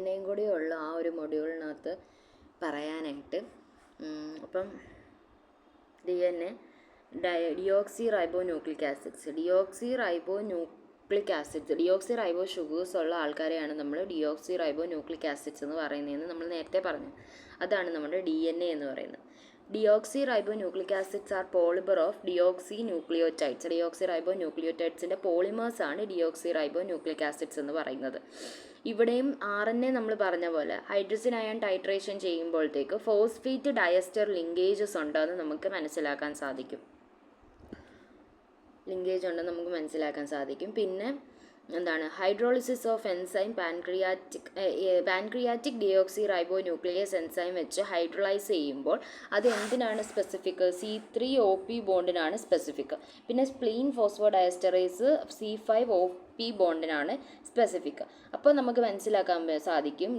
എയും കൂടി ഉള്ളു ആ ഒരു മൊഡ്യൂളിനകത്ത് പറയാനായിട്ട്. അപ്പം DNA deoxy റൈബോ nucleic acids, deoxy റൈബോ sugars ഉള്ള ആൾക്കാരെയാണ് നമ്മൾ ഡിയോക്സി റൈബോ ന്യൂക്ലിക് ആസിഡ്സ് എന്ന് പറയുന്നതെന്ന് നമ്മൾ നേരത്തെ പറഞ്ഞു. അതാണ് നമ്മുടെ DNA എന്ന് പറയുന്നത്. Deoxyribonucleic acids are polymer of deoxynucleotides. ഡിയോക്സി റൈബോ ന്യൂക്ലിയോടൈഡ്സിൻ്റെ പോളിമേഴ്സ് ആണ് ഡിയോക്സി റൈബോ ന്യൂക്ലിക് ആസിഡ്സ് എന്ന് പറയുന്നത്. ഇവിടെയും RNA നമ്മൾ പറഞ്ഞ പോലെ ഹൈഡ്രജൻ അയൺ ടൈട്രേഷൻ ചെയ്യുമ്പോഴത്തേക്ക് ഫോസ്ഫേറ്റ് ഡയസ്റ്റർ ലിങ്കേജസ് ഉണ്ടെന്ന് നമുക്ക് മനസ്സിലാക്കാൻ സാധിക്കും. പിന്നെ എന്താണ് hydrolysis of enzyme pancreatic deoxyribonuclease enzyme വെച്ച് ഹൈഡ്രോളൈസ് ചെയ്യുമ്പോൾ അത് എന്തിനാണ് സ്പെസിഫിക്? C3OP ബോണ്ടിനാണ് specific. പിന്നെ സ്പ്ലീൻ ഫോസ്ഫോഡയസ്റ്ററേസ് C5OP ബോണ്ടിനാണ് സ്പെസിഫിക്. അപ്പോൾ നമുക്ക് മനസ്സിലാക്കാൻ സാധിക്കും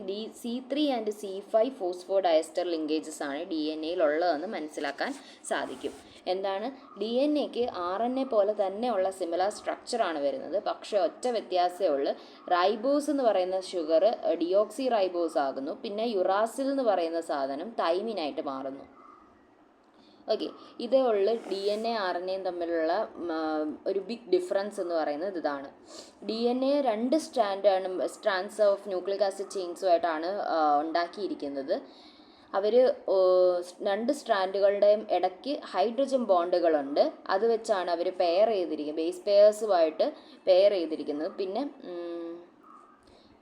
C3 ആൻഡ് C5 ഫോസ്ഫോഡയസ്റ്റർ ലിങ്കേജസ് ആണ് DNA ഉള്ളതെന്ന് മനസ്സിലാക്കാൻ സാധിക്കും. എന്താണ് DNA-ക്ക് RNA പോലെ തന്നെയുള്ള സിമിലർ സ്ട്രക്ചറാണ് വരുന്നത്. പക്ഷേ ഒറ്റ വ്യത്യാസമേ ഉള്ളൂ. റൈബോസ് എന്ന് പറയുന്ന ഷുഗർ ഡിയോക്സി റൈബോസ് ആകുന്നു. പിന്നെ യുറാസിൽ എന്ന് പറയുന്ന സാധനം തൈമിനായിട്ട് മാറുന്നു. ഓക്കെ, ഇതേ ഉള്ളു DNA RNAയും തമ്മിലുള്ള ഒരു ബിഗ് ഡിഫറൻസ് എന്ന് പറയുന്നത് ഇതാണ്. DNA 2 strands of nucleic acid ചെയിൻസുമായിട്ടാണ് ഉണ്ടാക്കിയിരിക്കുന്നത്. അവർ 2 സ്ട്രാൻഡുകളുടെയും ഇടയ്ക്ക് ഹൈഡ്രജൻ ബോണ്ടുകളുണ്ട്. അത് വെച്ചാണ് അവർ ബേസ് പെയർസുമായിട്ട് പെയർ ചെയ്തിരിക്കുന്നത്. പിന്നെ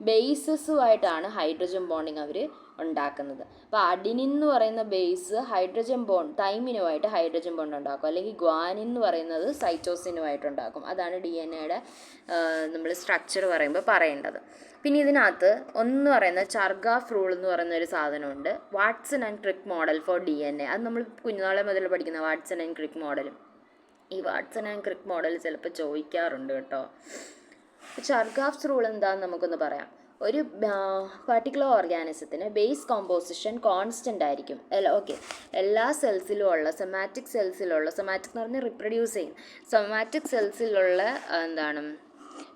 ബേസസുമായിട്ടാണ് ഹൈഡ്രജൻ ബോണ്ടിങ് അവർ ഉണ്ടാക്കുന്നത്. അപ്പോൾ അഡിനിൻ എന്ന് പറയുന്ന ബേസ് തൈമിനുമായിട്ട് ഹൈഡ്രജൻ ബോണ്ട് ഉണ്ടാക്കും, അല്ലെങ്കിൽ ഗ്വാനിൻ എന്ന് പറയുന്നത് സൈറ്റോസിനുമായിട്ടുണ്ടാക്കും. അതാണ് DNA-യുടെ നമ്മൾ സ്ട്രക്ചർ പറയുമ്പോൾ പറയേണ്ടത്. പിന്നെ ഇതിനകത്ത് ഒന്ന് പറയുന്നത് ചർഗാഫ് റൂൾ എന്ന് പറയുന്ന ഒരു സാധനമുണ്ട്. Watson and Crick model for DNA. അത് നമ്മൾ കുഞ്ഞുനാളെ മുതൽ പഠിക്കുന്ന വാട്സൺ ആൻഡ് ക്രിക്ക് മോഡലും. ഈ വാട്സൺ ആൻഡ് ക്രിക്ക് മോഡൽ ചിലപ്പോൾ ചോദിക്കാറുണ്ട് കേട്ടോ. ചർഗാഫ്സ് റൂൾ എന്താണെന്ന് നമുക്കൊന്ന് പറയാം. ഒരു പർട്ടിക്കുലർ ഓർഗാനിസത്തിന് ബേസ് കോമ്പോസിഷൻ കോൺസ്റ്റൻ്റ് ആയിരിക്കും. എല്ലാ സെൽസിലും ഉള്ള സെമാറ്റിക് എന്ന് പറഞ്ഞാൽ റിപ്രൊഡ്യൂസ് ചെയ്യും. സെമാറ്റിക് സെൽസിലുള്ള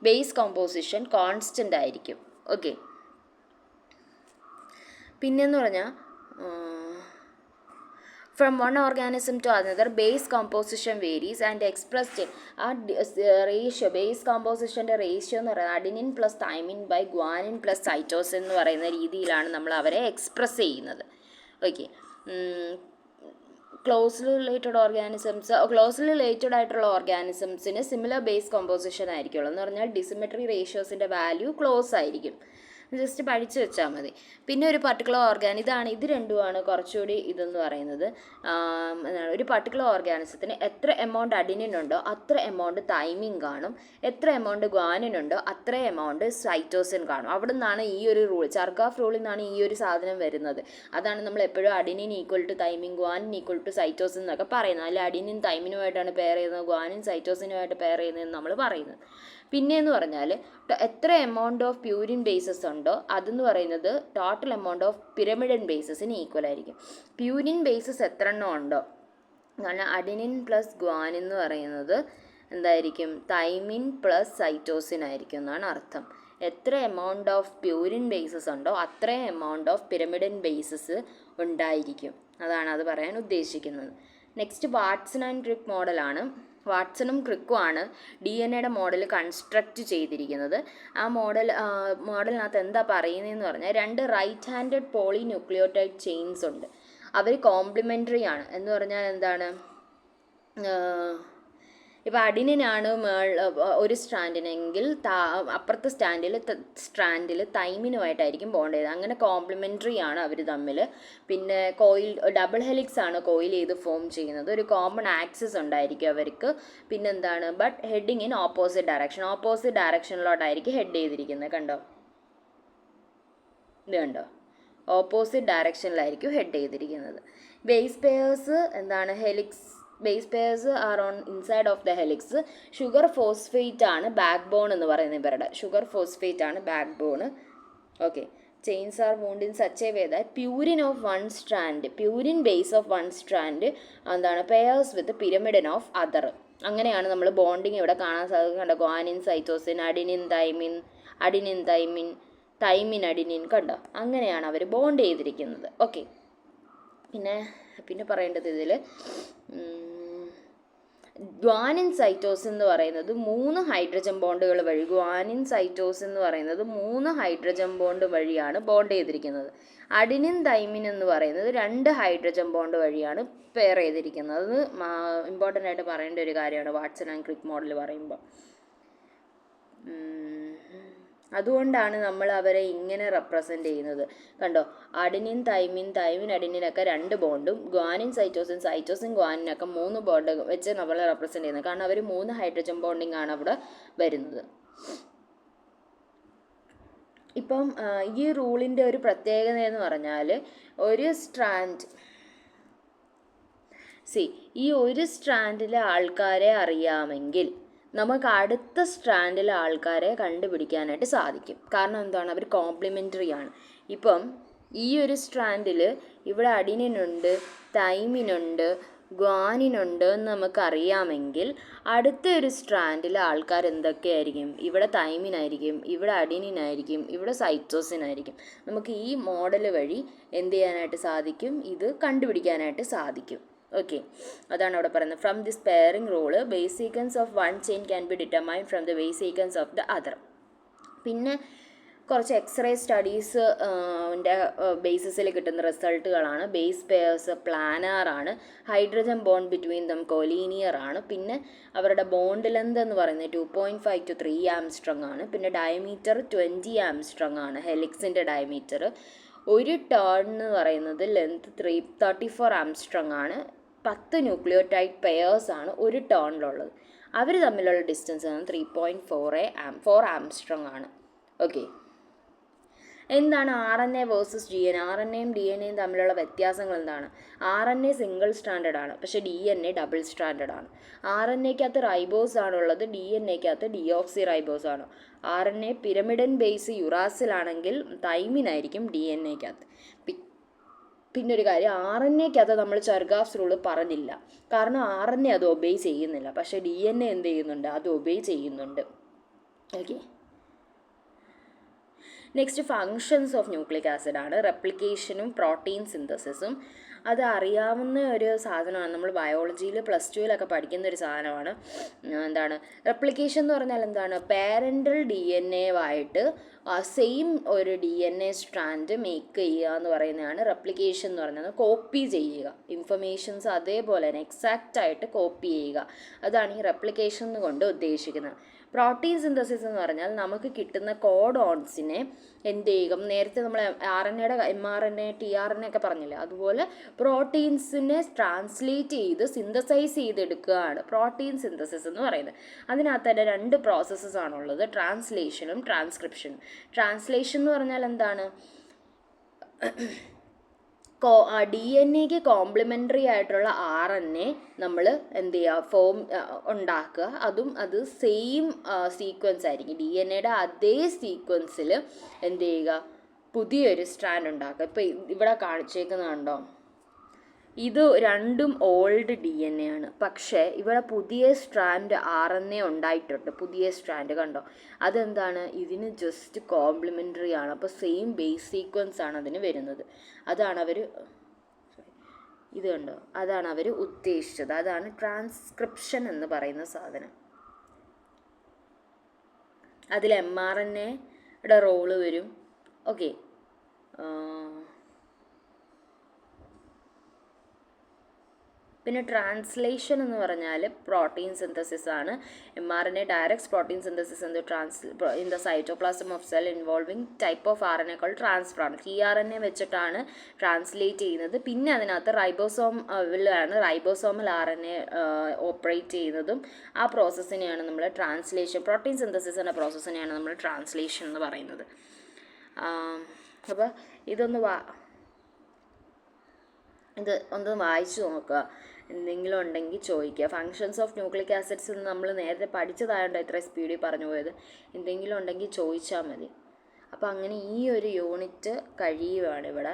ബേസ് കോമ്പോസിഷൻ കോൺസ്റ്റൻ്റ് ആയിരിക്കും. ഓക്കെ, പിന്നെന്ന് പറഞ്ഞാൽ from one organism to another base composition varies and expressed ratio base composition ratio എന്ന് പറയുന്നത് adenine plus thymine by guanine plus cytosine എന്ന് പറയുന്ന രീതിയിലാണ് നമ്മൾ അവരെ എക്സ്പ്രസ് ചെയ്യുന്നത്. ഓക്കെ, ക്ലോസ്ലി റിലേറ്റഡ് ആയിട്ടുള്ള ഓർഗാനിസംസിന് സിമിലർ ബേസ് കോമ്പോസിഷൻ ആയിരിക്കുള്ളൂ. എന്ന് പറഞ്ഞാൽ ഡിസിമെട്രി റേഷ്യോസിൻ്റെ വാല്യൂ ക്ലോസ് ആയിരിക്കും. ജസ്റ്റ് പഠിച്ചു വെച്ചാൽ മതി. പിന്നെ ഒരു പർട്ടിക്കുലർ ഇത് രണ്ടുമാണ് കുറച്ചുകൂടി ഇതെന്ന് പറയുന്നത്. ഒരു പർട്ടിക്കുലർ ഓർഗാനിസത്തിന് എത്ര എമൗണ്ട് അഡിനിൻ ഉണ്ടോ അത്ര എമൗണ്ട് തൈമിൻ കാണും, എത്ര എമൗണ്ട് ഗ്വാനിൻ ഉണ്ടോ അത്ര എമൗണ്ട് സൈറ്റോസിൻ കാണും. അവിടെ നിന്നാണ് ഈ ഒരു റൂൾ, ചർഗാഫ് റൂളിൽ നിന്നാണ് ഈ ഒരു സാധനം വരുന്നത്. അതാണ് നമ്മൾ എപ്പോഴും adenine equal to thymine, guanine equal to cytosine എന്നൊക്കെ പറയുന്നത്. അല്ല അഡിനിൻ തൈമിനുമായിട്ടാണ് പെയർ ചെയ്യുന്നത്, ഗ്വാനിൻ സൈറ്റോസിനുമായിട്ട് പെയർ ചെയ്യുന്നതെന്ന് നമ്മൾ പറയുന്നത്. പിന്നെയെന്ന് പറഞ്ഞാൽ എത്ര എമൗണ്ട് ഓഫ് പ്യൂരിൻ ബേസസ് ഉണ്ടോ അതെന്ന് പറയുന്നത് ടോട്ടൽ എമൗണ്ട് ഓഫ് പിരമിഡൻ ബേസസിന് ഈക്വൽ ആയിരിക്കും. പ്യൂരിൻ ബേസസ് എത്ര എണ്ണം ഉണ്ടോ, കാരണം അഡിനിൻ പ്ലസ് ഗ്വാനിൻ എന്ന് പറയുന്നത് എന്തായിരിക്കും, തൈമിൻ പ്ലസ് സൈറ്റോസിൻ ആയിരിക്കും എന്നാണ് അർത്ഥം. എത്ര എമൗണ്ട് ഓഫ് പ്യൂരിൻ ബേസസ് ഉണ്ടോ അത്രയും എമൗണ്ട് ഓഫ് പിരമിഡൻ ബേസസ് ഉണ്ടായിരിക്കും. അതാണ് അത് പറയാൻ ഉദ്ദേശിക്കുന്നത്. നെക്സ്റ്റ് വാട്സൺ ആൻഡ് ക്രിക്ക് മോഡലാണ്. വാട്സണും ക്രിക്കുമാണ് DNA-യുടെ മോഡൽ കൺസ്ട്രക്റ്റ് ചെയ്തിരിക്കുന്നത്. ആ മോഡലിനകത്ത് എന്താ പറയുന്നതെന്ന് പറഞ്ഞാൽ 2 റൈറ്റ് ഹാൻഡഡ് പോളിന്യൂക്ലിയോടൈഡ് ചെയിൻസ് ഉണ്ട്. അവർ കോംപ്ലിമെൻ്ററി ആണ്. എന്ന് പറഞ്ഞാൽ എന്താണ്, ഇപ്പോൾ അഡിനിനാണ് ഒരു സ്ട്രാൻഡിനെങ്കിൽ അപ്പുറത്തെ സ്ട്രാൻഡിൽ തൈമിനുമായിട്ടായിരിക്കും ബോണ്ട് ചെയ്തത്. അങ്ങനെ കോംപ്ലിമെൻ്ററി ആണ് അവർ തമ്മിൽ. പിന്നെ ഡബിൾ ഹെലിക്സ് ആണ് കോയിൽ ചെയ്ത് ഫോം ചെയ്യുന്നത്. ഒരു കോമൺ ആക്സിസ് ഉണ്ടായിരിക്കും അവർക്ക്. പിന്നെന്താണ്, ബട്ട് ഹെഡിങ് ഇൻ ഓപ്പോസിറ്റ് ഡയറക്ഷനിലോട്ടായിരിക്കും ഹെഡ് ചെയ്തിരിക്കുന്നത്. കണ്ടോ, ഇത് കണ്ടോ, ഓപ്പോസിറ്റ് ഡയറക്ഷനിലായിരിക്കും ഹെഡ് ചെയ്തിരിക്കുന്നത്. Base pairs base pairs are on inside of the helix. Sugar phosphate ആണ് ബാക്ക് ബോൺ എന്ന് പറയുന്നത് ഇവരുടെ. Okay, chains are wound in such a way that purine base of one strand pairs with pyrimidine of other. അങ്ങനെയാണ് നമ്മൾ bonding ഇവിടെ കാണാൻ സാധിക്കുന്നത്. Guanine cytosine, adenine thymine, thymine adenine, കണ്ടോ? അങ്ങനെയാണ് അവർ ബോണ്ട് ചെയ്തിരിക്കുന്നത്. ഓക്കെ, പിന്നെ പറയേണ്ടത് ഇതിൽ ഗ്വാനിൻ സൈറ്റോസിൻ എന്ന് പറയുന്നത് 3 ഹൈഡ്രജൻ ബോണ്ടുകൾ വഴി, ഗ്വാനിൻ സൈറ്റോസിൻ എന്ന് പറയുന്നത് 3 ഹൈഡ്രജൻ ബോണ്ട് വഴിയാണ് ബോണ്ട് ചെയ്തിരിക്കുന്നത്. അഡിനിൻ തൈമിൻ എന്ന് പറയുന്നത് 2 ഹൈഡ്രജൻ ബോണ്ട് വഴിയാണ് പെയർ ചെയ്തിരിക്കുന്നത്. അത് ഇമ്പോർട്ടൻ്റ് ആയിട്ട് പറയേണ്ട ഒരു കാര്യമാണ് വാട്സൺ ആൻഡ് ക്രിക്ക് മോഡൽ പറയുമ്പോൾ. അതുകൊണ്ടാണ് നമ്മൾ അവരെ ഇങ്ങനെ റെപ്രസെൻ്റ് ചെയ്യുന്നത്. കണ്ടോ, അഡിനിൻ തൈമിൻ, തൈമിൻ അഡിനിനൊക്കെ 2 ബോണ്ടും, ഗ്വാനിൻ സൈറ്റോസിൻ ഗ്വാനിനൊക്കെ 3 ബോണ്ട് വെച്ച് നമ്മൾ റെപ്രസെൻ്റ് ചെയ്യുന്നത്. കാരണം അവർ 3 ഹൈഡ്രജൻ ബോണ്ടിങ് ആണ് അവിടെ വരുന്നത്. ഇപ്പം ഈ റൂളിൻ്റെ ഒരു പ്രത്യേകത എന്ന് പറഞ്ഞാൽ ഒരു സ്ട്രാൻഡ് ഈ ഒരു സ്ട്രാൻഡിലെ ആൾക്കാരെ അറിയാമെങ്കിൽ നമുക്ക് അടുത്ത സ്ട്രാൻഡിലെ ആൾക്കാരെ കണ്ടുപിടിക്കാനായിട്ട് സാധിക്കും. കാരണം എന്താണ്? അവർ കോംപ്ലിമെൻ്ററി ആണ്. ഇപ്പം ഈ ഒരു സ്ട്രാൻഡിൽ ഇവിടെ അഡിനിനുണ്ട്, തൈമിനുണ്ട്, ഗ്വാനിനുണ്ട് എന്ന് നമുക്കറിയാമെങ്കിൽ അടുത്ത ഒരു സ്ട്രാൻഡിലെ ആൾക്കാർ എന്തൊക്കെയായിരിക്കും? ഇവിടെ തൈമിനായിരിക്കും, ഇവിടെ അഡിനിനായിരിക്കും, ഇവിടെ സൈറ്റോസിനായിരിക്കും. നമുക്ക് ഈ മോഡൽ വഴി എന്ത് ചെയ്യാനായിട്ട് സാധിക്കും? ഇത് കണ്ടുപിടിക്കാനായിട്ട് സാധിക്കും. ഓക്കെ, അതാണ് അവിടെ പറയുന്നത്. From this pairing rule base sequence of one chain can be determined from the base sequence of the other. പിന്നെ കുറച്ച് എക്സ്റേ സ്റ്റഡീസ് ബേസിസിൽ കിട്ടുന്ന റിസൾട്ടുകളാണ്. ബേസ് പെയർസ് പ്ലാനാർ ആണ്, hydrogen bond between them collinear ആണ്, പിന്നെ അവരുടെ ബോണ്ട് ലെന്ത് എന്ന് പറയുന്നത് 2.5 to 3 Armstrong ആണ്, പിന്നെ ഡയമീറ്റർ 20 ആംസ്ട്രോങ് ആണ്, ഹെലിക്സിൻ്റെ ഡയമീറ്റർ. ഒരു ടേൺ എന്ന് പറയുന്നത് ലെന്ത് 34 ആംസ്ട്രോങ് ആണ്. 10 ന്യൂക്ലിയോടൈഡ് പെയേഴ്സ് ആണ് ഒരു ടേണിലുള്ളത്. അവർ തമ്മിലുള്ള ഡിസ്റ്റൻസ് 3.4 ആംസ്ട്രോങ് ആണ്. ഓക്കെ, എന്താണ് RNA വേഴ്സസ് DNA? RNAയും DNAയും തമ്മിലുള്ള വ്യത്യാസങ്ങൾ എന്താണ്? RNA സിംഗിൾ സ്റ്റാൻഡേർഡ് ആണ്, പക്ഷേ DNA ഡബിൾ സ്റ്റാൻഡേർഡ് ആണ്. RNAക്കകത്ത് റൈബോസ് ആണുള്ളത്, DNAക്കകത്ത് ഡിയോക്സി റൈബോസ് ആണ്. RNA പിരമിഡൻ ബേസ് യുറാസിലാണെങ്കിൽ തൈമിനായിരിക്കും DNAക്കകത്ത്. പിന്നൊരു കാര്യം, RNAക്കകത്ത് നമ്മൾ ചെർഗാഫ്സ് റൂള് പറഞ്ഞില്ല, കാരണം RNA അത് ഒബേ ചെയ്യുന്നില്ല, പക്ഷേ DNA എന്ത് ചെയ്യുന്നുണ്ട്? അത് ഒബേ ചെയ്യുന്നുണ്ട്. Okay, next functions of nucleic acid ആണ്. റെപ്ലിക്കേഷനും പ്രോട്ടീൻ സിന്തസിസും. അത് അറിയാവുന്ന ഒരു സാധനമാണ്, നമ്മൾ ബയോളജിയിൽ +2 പഠിക്കുന്ന ഒരു സാധനമാണ്. എന്താണ് റെപ്ലിക്കേഷൻ എന്ന് പറഞ്ഞാൽ? എന്താണ്? പാരൻ്റൽ DNA ആയിട്ട് സെയിം ഒരു DNA സ്ട്രാൻഡ് മേക്ക് ചെയ്യുക എന്ന് പറയുന്നതാണ് റെപ്ലിക്കേഷൻ എന്ന് പറയുന്നത്. കോപ്പി ചെയ്യുക, ഇൻഫർമേഷൻസ് അതേപോലെ തന്നെ എക്സാക്റ്റ് ആയിട്ട് കോപ്പി ചെയ്യുക, അതാണ് ഈ റെപ്ലിക്കേഷൻ കൊണ്ട് ഉദ്ദേശിക്കുന്നത്. പ്രോട്ടീൻ സിന്തസിസ് എന്ന് പറഞ്ഞാൽ നമുക്ക് കിട്ടുന്ന കോഡോൺസിനെ എന്ത് ചെയ്യും? നേരത്തെ നമ്മൾ RNAയുടെ mRNA tRNA ഒക്കെ പറഞ്ഞില്ലേ, അതുപോലെ പ്രോട്ടീൻസിനെ ട്രാൻസ്ലേറ്റ് ചെയ്ത് സിന്തസൈസ് ചെയ്തെടുക്കുകയാണ് പ്രോട്ടീൻ സിന്തസിസ് എന്ന് പറയുന്നത്. അതിനകത്ത് തന്നെ 2 പ്രോസസ്സസ് ആണുള്ളത്, ട്രാൻസ്ലേഷനും ട്രാൻസ്ക്രിപ്ഷനും. ട്രാൻസ്ലേഷൻ എന്ന് പറഞ്ഞാൽ എന്താണ്? DNA കോംപ്ലിമെൻ്ററി ആയിട്ടുള്ള RNA നമ്മൾ എന്ത് ചെയ്യുക? ഫോം ഉണ്ടാക്കുക, അത് സെയിം സീക്വൻസ് ആയിരിക്കും. DNAയുടെ അതേ സീക്വൻസിൽ എന്ത് ചെയ്യുക? പുതിയൊരു സ്ട്രാൻഡ് ഉണ്ടാക്കുക. ഇപ്പോൾ ഇവിടെ കാണിച്ചേക്കുന്നതുണ്ടോ? ഇത് രണ്ടും ഓൾഡ് DNA ആണ്, പക്ഷേ ഇവിടെ പുതിയ സ്ട്രാൻഡ് RNA ഉണ്ടായിട്ടുണ്ട്. പുതിയ സ്ട്രാൻഡ് കണ്ടോ? അതെന്താണ്? ഇതിന് ജസ്റ്റ് കോംപ്ലിമെൻ്ററി ആണ്, അപ്പോൾ സെയിം ബേസ് സീക്വൻസ് ആണ് അതിന് വരുന്നത്. അതാണ് അവർ ഇത് കണ്ടോ? അതാണ് അവർ ഉദ്ദേശിച്ചത്. അതാണ് ട്രാൻസ്ക്രിപ്ഷൻ എന്ന് പറയുന്ന സാധനം. അതിൽ mRNAയുടെ റോള് വരും. ഓക്കെ, പിന്നെ ട്രാൻസ്ലേഷൻ എന്ന് പറഞ്ഞാൽ പ്രോട്ടീൻ സിന്തസിസ് ആണ്. mRNA directs protein synthesis in the cytoplasm of cell involving type of RNA called transcription. tRNA വെച്ചിട്ടാണ് ട്രാൻസ്ലേറ്റ് ചെയ്യുന്നത്. പിന്നെ അതിനകത്ത് റൈബോസോമൽ RNA ഓപ്പറേറ്റ് ചെയ്യുന്നതും ആ പ്രോസസ്സിനെയാണ് നമ്മൾ ട്രാൻസ്ലേഷൻ, പ്രോട്ടീൻ സിന്തസിസ് എന്ന പ്രോസസ്സിനെയാണ് നമ്മൾ ട്രാൻസ്ലേഷൻ എന്ന് പറയുന്നത്. അപ്പോൾ ഇതൊന്ന് വായിച്ചു നോക്കുക, എന്തെങ്കിലും ഉണ്ടെങ്കിൽ ചോദിക്കുക. ഫങ്ഷൻസ് ഓഫ് ന്യൂക്ലിക് ആസിഡ്സ് നമ്മൾ നേരത്തെ പഠിച്ചതായതുകൊണ്ട് ഇത്ര സ്പീഡിൽ പറഞ്ഞു പോയത്. എന്തെങ്കിലും ഉണ്ടെങ്കിൽ ചോദിച്ചാൽ മതി. അപ്പോൾ അങ്ങനെ ഈ ഒരു യൂണിറ്റ് കഴിയുകയാണ് ഇവിടെ.